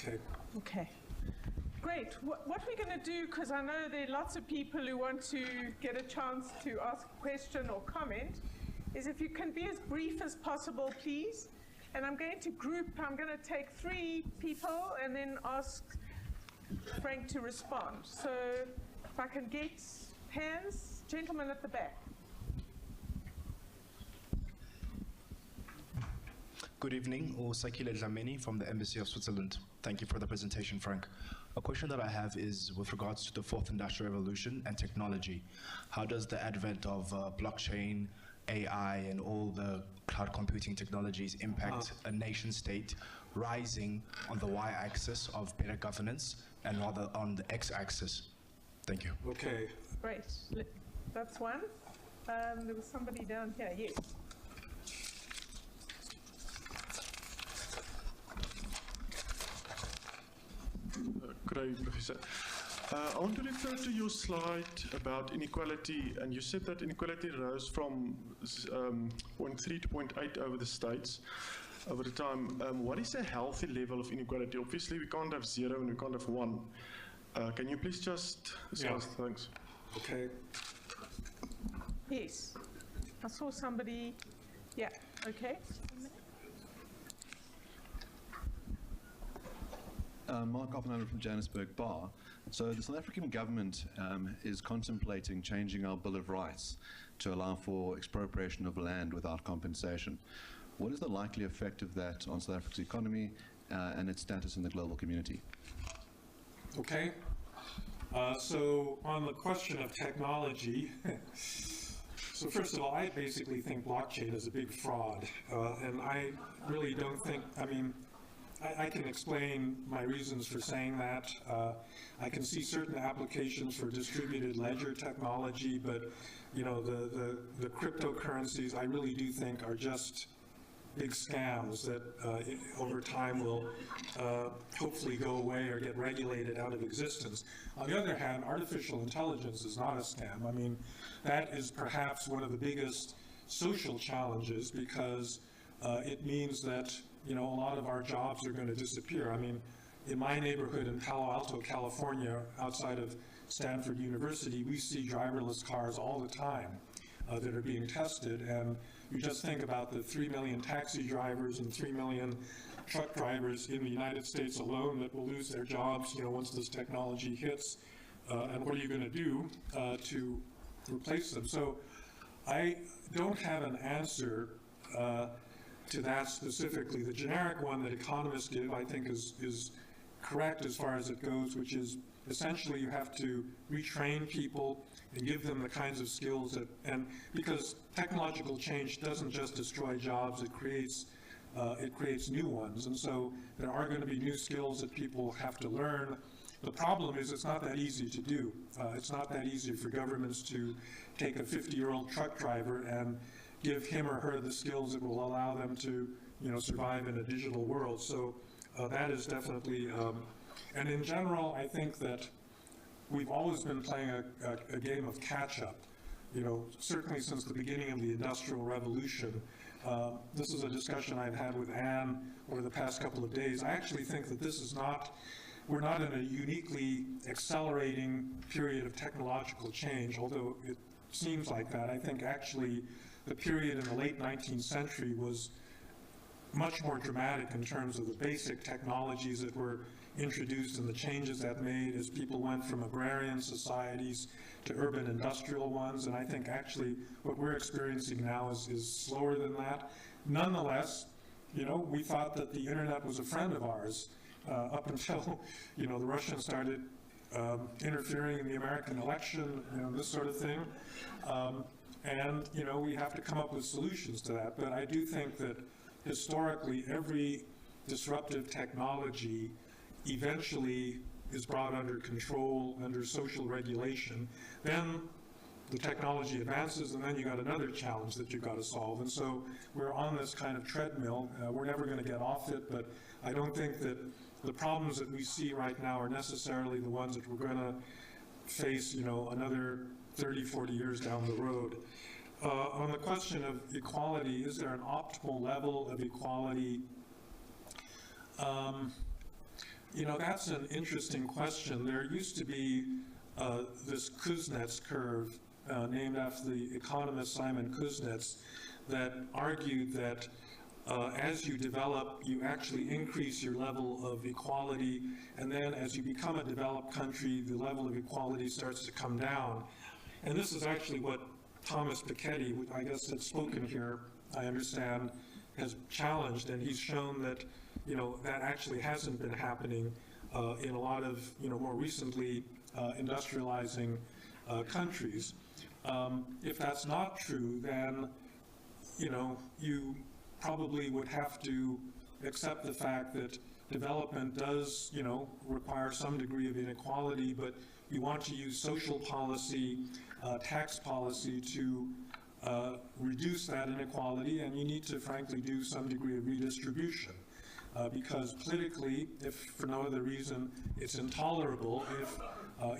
Okay. Okay. Great. What we're going to do, because I know there are lots of people who want to get a chance to ask a question or comment, is if you can be as brief as possible, please. And I'm going to take 3 people and then ask Frank to respond. So if I can get hands, gentleman at the back. Good evening, Sakhile Dhlamini from the Embassy of Switzerland. Thank you for the presentation, Frank. A question that I have is with regards to the 4th Industrial Revolution and technology. How does the advent of blockchain, AI, and all the cloud computing technologies impact a nation state rising on the y-axis of better governance and rather on the x-axis? Thank you. Okay. Great. That's one. There was somebody down here. Yes. Good day, Professor. I want to refer to your slide about inequality, and you said that inequality rose from 0.3 to 0.8 over the states over the time. What is a healthy level of inequality? Obviously, we can't have 0 and we can't have 1. Can you please just discuss? Yeah. Thanks. Okay. Yes. I saw somebody. Yeah. Okay. Mark Oppenheimer from Johannesburg Bar. So the South African government is contemplating changing our Bill of Rights to allow for expropriation of land without compensation. What is the likely effect of that on South Africa's economy and its status in the global community? Okay. So on the question of technology, so first of all, I basically think blockchain is a big fraud. And I really don't think, I can explain my reasons for saying that. I can see certain applications for distributed ledger technology, but the cryptocurrencies I really do think are just big scams that over time will hopefully go away or get regulated out of existence. On the other hand, artificial intelligence is not a scam. That is perhaps one of the biggest social challenges because it means that a lot of our jobs are going to disappear. In my neighborhood in Palo Alto, California, outside of Stanford University, we see driverless cars all the time that are being tested. And you just think about the 3 million taxi drivers and 3 million truck drivers in the United States alone that will lose their jobs, once this technology hits. And what are you going to do to replace them? So I don't have an answer to that specifically. The generic one that economists give, I think, is correct as far as it goes, which is essentially you have to retrain people and give them the kinds of skills and because technological change doesn't just destroy jobs, it creates new ones. And so there are going to be new skills that people have to learn. The problem is it's not that easy to do. It's not that easy for governments to take a 50-year-old truck driver and give him or her the skills that will allow them to, survive in a digital world. So that is definitely, and in general, I think that we've always been playing a game of catch-up. Certainly since the beginning of the Industrial Revolution. This is a discussion I've had with Ann over the past couple of days. I actually think that this is not, we're not in a uniquely accelerating period of technological change, although it seems like that. I think actually the period in the late 19th century was much more dramatic in terms of the basic technologies that were introduced and the changes that made as people went from agrarian societies to urban industrial ones. And I think actually what we're experiencing now is slower than that. Nonetheless, we thought that the internet was a friend of ours up until, the Russians started interfering in the American election, this sort of thing. And we have to come up with solutions to that. But I do think that historically every disruptive technology eventually is brought under control, under social regulation. Then the technology advances, and then you got another challenge that you've got to solve. And so we're on this kind of treadmill. We're never going to get off it, but I don't think that the problems that we see right now are necessarily the ones that we're going to face, another 30, 40 years down the road. On the question of equality, is there an optimal level of equality? You know, that's an interesting question. There used to be this Kuznets curve named after the economist Simon Kuznets that argued that as you develop, you actually increase your level of equality, and then as you become a developed country, the level of equality starts to come down. And this is actually what Thomas Piketty, I guess, had spoken here, I understand, has challenged, and he's shown that, you know, that actually hasn't been happening in a lot of, you know, more recently industrializing countries. If that's not true, then, you know, you probably would have to accept the fact that development does, you know, require some degree of inequality, but you want to use social policy, tax policy to reduce that inequality, and you need to, frankly, do some degree of redistribution. Because politically, if for no other reason, it's intolerable if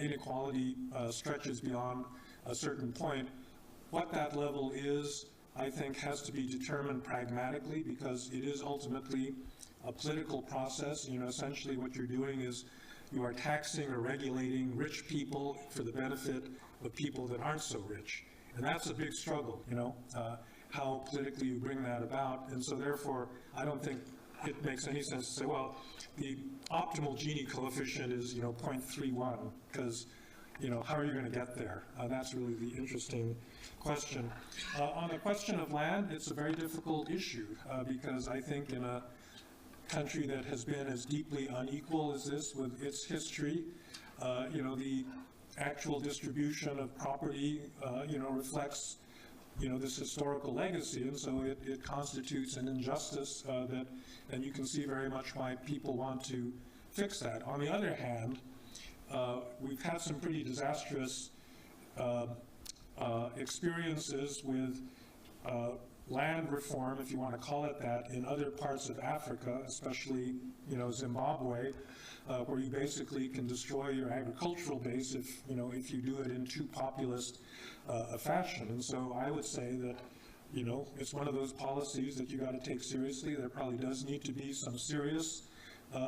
inequality stretches beyond a certain point. What that level is, I think, has to be determined pragmatically, because it is ultimately a political process. You know, essentially what you're doing is you are taxing or regulating rich people for the benefit of people that aren't so rich. And that's a big struggle, you know, how politically you bring that about. And so therefore, I don't think it makes any sense to say, well, the optimal Gini coefficient is, you know, 0.31, because, you know, how are you going to get there? That's really the interesting question. On the question of land, it's a very difficult issue, because I think in a country that has been as deeply unequal as this with its history, you know, the actual distribution of property, you know, reflects, you know, this historical legacy, and so it constitutes an injustice that, and you can see very much why people want to fix that. On the other hand, we've had some pretty disastrous experiences with land reform, if you want to call it that, in other parts of Africa, especially, you know, Zimbabwe, where you basically can destroy your agricultural base if, you know, if you do it in too populist a fashion. And so I would say that, you know, it's one of those policies that you got to take seriously. There probably does need to be some serious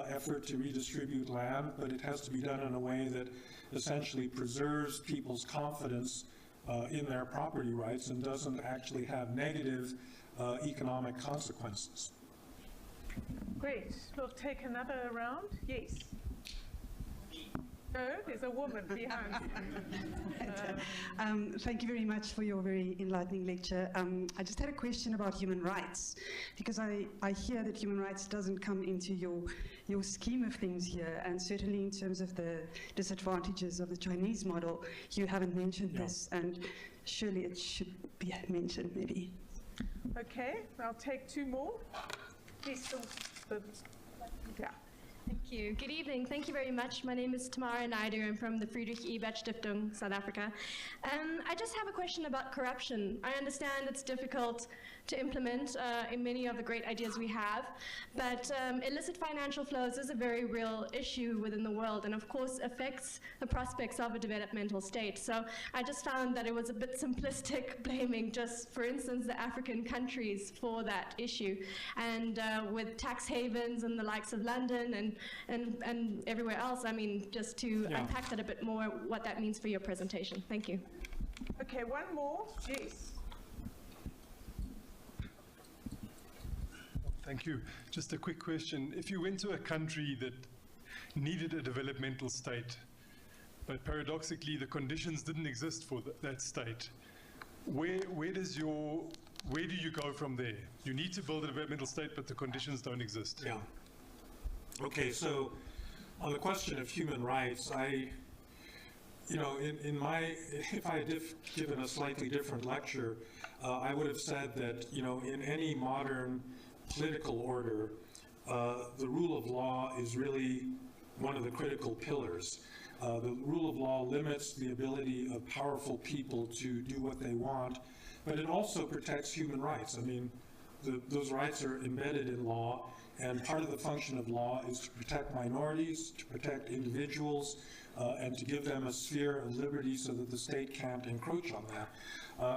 effort to redistribute land, but it has to be done in a way that essentially preserves people's confidence in their property rights and doesn't actually have negative economic consequences. Great. We'll take another round. Yes. No, there's a woman behind you. Thank you very much for your very enlightening lecture. I just had a question about human rights, because I hear that human rights doesn't come into your scheme of things here, and certainly in terms of the disadvantages of the Chinese model, you haven't mentioned this, and surely it should be mentioned, maybe. Okay, I'll take two more. Please, yeah. Thank you. Good evening. Thank you very much. My name is Tamara Naidu. I'm from the Friedrich Ebert Stiftung, South Africa. I just have a question about corruption. I understand it's difficult to implement in many of the great ideas we have, but illicit financial flows is a very real issue within the world, and of course affects the prospects of a developmental state. So I just found that it was a bit simplistic blaming just, for instance, the African countries for that issue. And with tax havens and the likes of London and everywhere else, I mean, just to unpack that a bit more, what that means for your presentation. Thank you. Okay, one more. Yes. Thank you. Just a quick question. If you went to a country that needed a developmental state, but paradoxically the conditions didn't exist for that state, where do you go from there? You need to build a developmental state, but the conditions don't exist. Yeah. Okay, so on the question of human rights, you know, if I had given a slightly different lecture, I would have said that, you know, in any modern political order, the rule of law is really one of the critical pillars. The rule of law limits the ability of powerful people to do what they want, but it also protects human rights. I mean, those rights are embedded in law, and part of the function of law is to protect minorities, to protect individuals, and to give them a sphere of liberty so that the state can't encroach on that.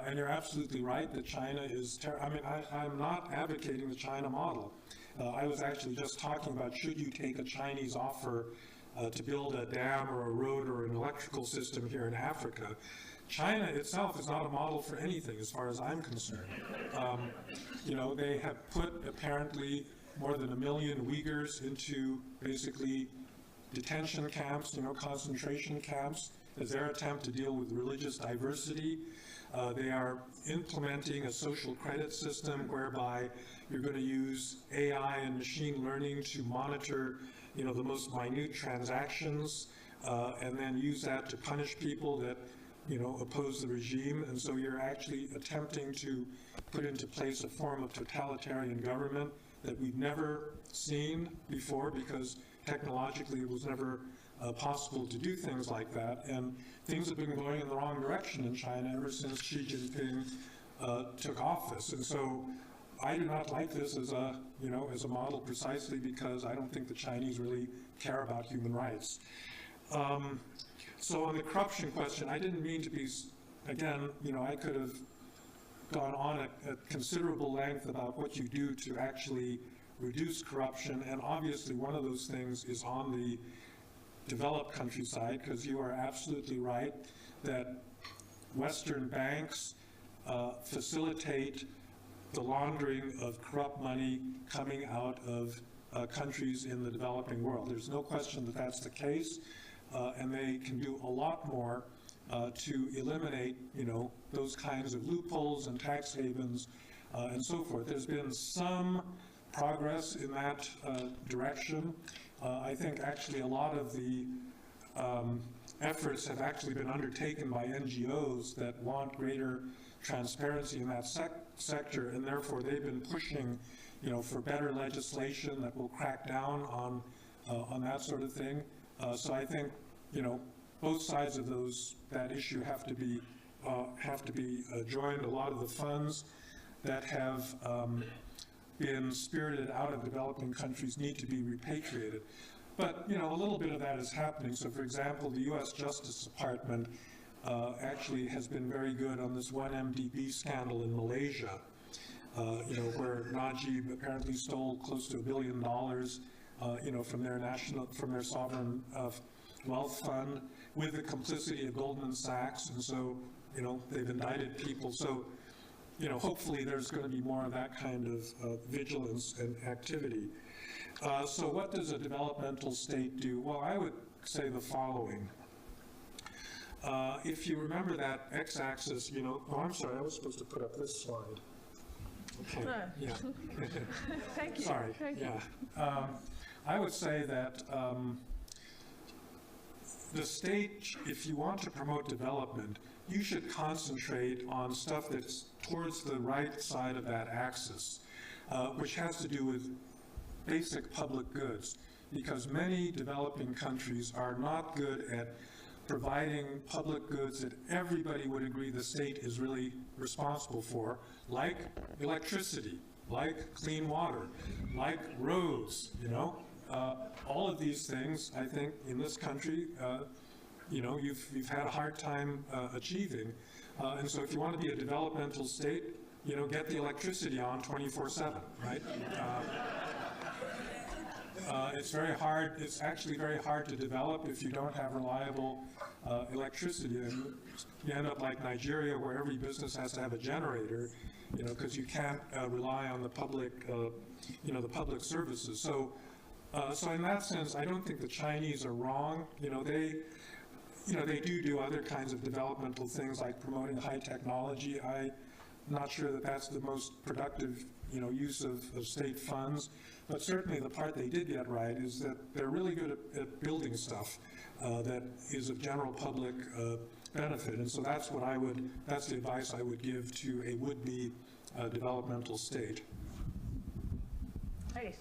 And you're absolutely right that China is, I'm not advocating the China model. I was actually just talking about, should you take a Chinese offer to build a dam or a road or an electrical system here in Africa? China itself is not a model for anything as far as I'm concerned. You know, they have put apparently more than 1 million Uyghurs into basically detention camps, you know, concentration camps, as their attempt to deal with religious diversity. They are implementing a social credit system whereby you're going to use AI and machine learning to monitor, you know, the most minute transactions, and then use that to punish people that, you know, oppose the regime. And so you're actually attempting to put into place a form of totalitarian government that we've never seen before, because technologically it was never possible to do things like that. And things have been going in the wrong direction in China ever since Xi Jinping took office. And so I do not like this as a, you know, as a model, precisely because I don't think the Chinese really care about human rights. So on the corruption question, I didn't mean to be, again, you know, I could have gone on at considerable length about what you do to actually reduce corruption, and obviously one of those things is on the developed countryside, because you are absolutely right that Western banks facilitate the laundering of corrupt money coming out of countries in the developing world. There's no question that that's the case, and they can do a lot more to eliminate, you know, those kinds of loopholes and tax havens and so forth. There's been some progress in that direction. I think actually a lot of the efforts have actually been undertaken by NGOs that want greater transparency in that sector, and therefore they've been pushing, you know, for better legislation that will crack down on that sort of thing. So I think, you know, both sides of that issue have to be joined. A lot of the funds that have been spirited out of developing countries need to be repatriated. But, you know, a little bit of that is happening. So, for example, the U.S. Justice Department actually has been very good on this 1MDB scandal in Malaysia, you know, where Najib apparently stole close to $1 billion, you know, from their sovereign wealth fund, with the complicity of Goldman Sachs. And so, you know, they've indicted people. So, you know, hopefully there's going to be more of that kind of vigilance and activity. So what does a developmental state do? Well, I would say the following. If you remember that x-axis, you know, oh, I'm sorry, I was supposed to put up this slide. Okay, yeah. Thank you. Sorry, Thank you. yeah. I would say that the state, if you want to promote development, you should concentrate on stuff that's towards the right side of that axis, which has to do with basic public goods, because many developing countries are not good at providing public goods that everybody would agree the state is really responsible for, like electricity, like clean water, like roads, you know. All of these things, I think, in this country, you know, you've had a hard time achieving. And so if you want to be a developmental state, you know, get the electricity on 24/7, right? It's very hard, it's actually very hard to develop if you don't have reliable electricity. And you end up like Nigeria, where every business has to have a generator, you know, because you can't rely on the public, you know, the public services. So in that sense, I don't think the Chinese are wrong. You know, they do other kinds of developmental things like promoting high technology. I'm not sure that that's the most productive, you know, use of state funds. But certainly the part they did get right is that they're really good at building stuff that is of general public benefit. And so that's the advice I would give to a would-be developmental state. Great.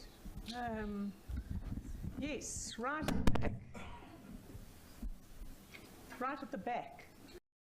Yes, right at the back. Right at the back.